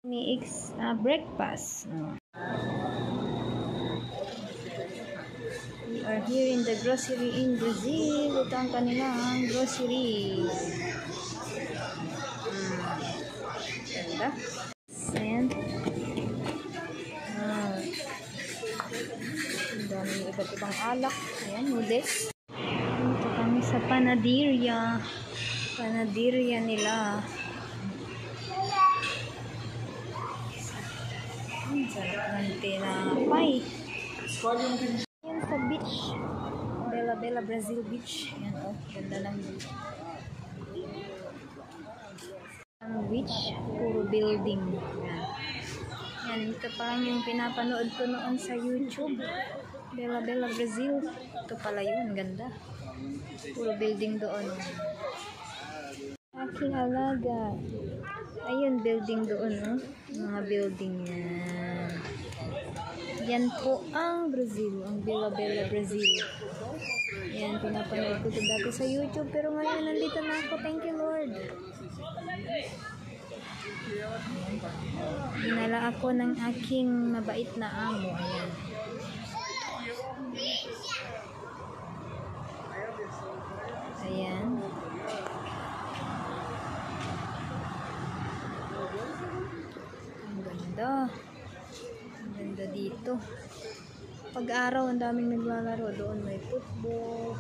Mix breakfast. We are here in the grocery in Brazil. Ito ang kanilang groceries. Ganda. Ayan. Ang daming iba't ibang alak. Ayan, noodles. Ito kami sa panaderia. Panaderia nila. Sarap ng tinapay. Yan sa beach. Bella Brazil Beach. Yan o. Ganda ng beach. Ang beach. Puro building. Yan. Yan. Ito pa yung pinapanood ko noon sa YouTube. Bella Brazil. Ito pala yun. Ganda. Puro building doon. Aking alaga. Ayun, building doon, no? Mga building yan. Yan po ang Brazil. Ang Bella Brazil. Yan, pinapanood ko ito dati sa YouTube. Pero ngayon, nandito na ako. Thank you, Lord. Dinala ako ng aking mabait na amo. Ayan. Ayan. Ang ganda. Ang ganda dito. Pag-araw, ang daming naglalaro. Doon may football,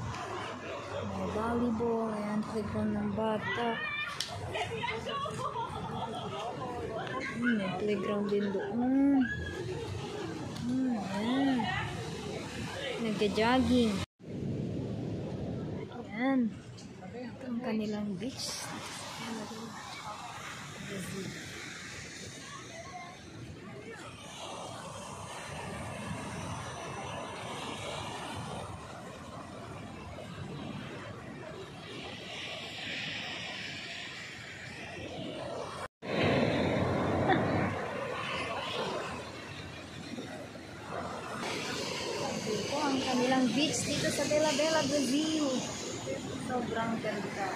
may volleyball. Ayan, playground ng bata. May playground din doon. Ayan. Nagja-jogging. Ayan. Ito ang kanilang beach. Brazil. Ito ang kanilang beach dito sa Bella Brazil. Sobrang ganda.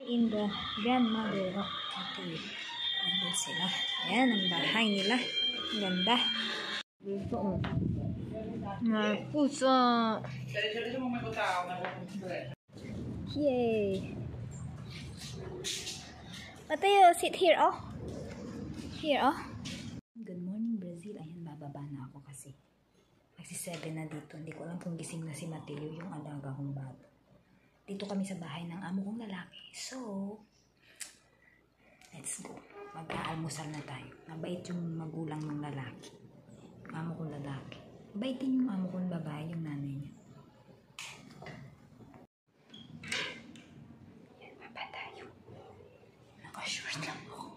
In the grandmother of Ate. Nandun sila. Ayan ang bahay nila. Ang ganda. Dito o. Mga puso. Yay. Matayo, sit here oh. Here oh. Good morning Brazil. Ayan, bababa na ako kasi magsi-7 na dito. Hindi ko alam kung gising na si Mateo, yung alaga kong bata. Dito kami sa bahay ng amo kong lalaki. So, let's go. Mag-aalmusal na tayo. Mabait yung magulang ng lalaki. Yung amo kong lalaki. Mabait din yung amo kong babae, yung nanay niya. Yan, baba tayo. Naka-short lang ako.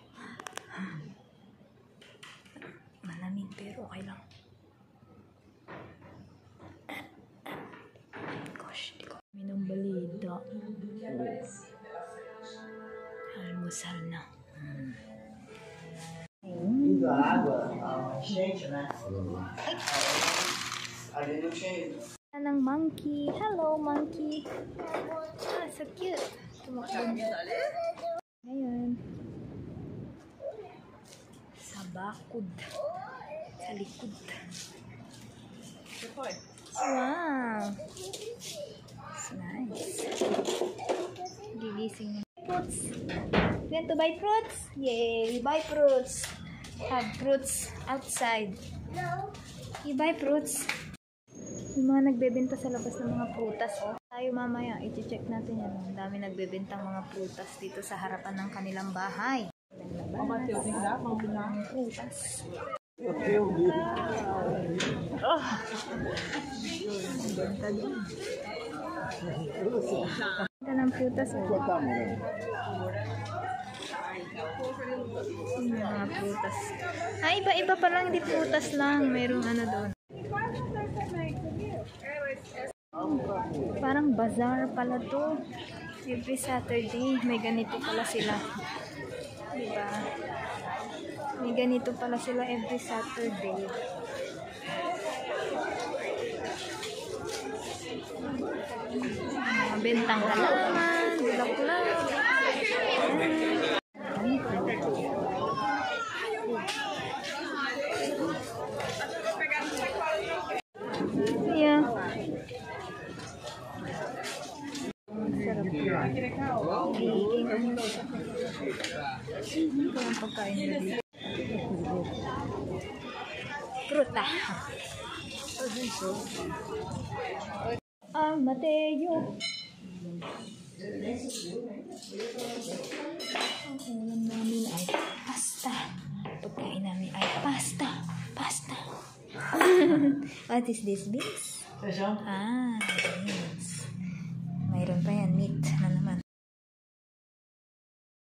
Malamig pero okay lang. Gosh, di ko. Minong balida. Almusal na. Indo a água, enchente, né? Ali não tinha. Ng monkey. Hello, monkey. Ah, so cute. Tumakbo. Ngayon. Sa bakod. Sa likod. Wow. It's nice. Gigising. Fruits. Going to buy fruits? Yay, we buy fruits. Have fruits outside. No. You buy fruits. Yung mga nagbebenta sa labas ng mga prutas. Oh. Tayo mamaya, i-check natin yan. Ang dami nagbebentang mga prutas dito sa harapan ng kanilang bahay. Ang prutas. Oh. Benta din. Benta ng prutas. Mga prutas. Ay, iba-iba pa lang, di prutas lang. Mayroong ano doon. Parang bazaar pala to. Every Saturday, may ganito pala sila. Diba? May ganito pala sila every Saturday. bentang halaman, bulaklak. Yeah. Sarap. Ito ang pagkain na dito. Fruta. Ang Mateo. Ang ulam namin ay pasta. Pagkain namin ay pasta. Pasta. What is this, Bix? Isso? Ah,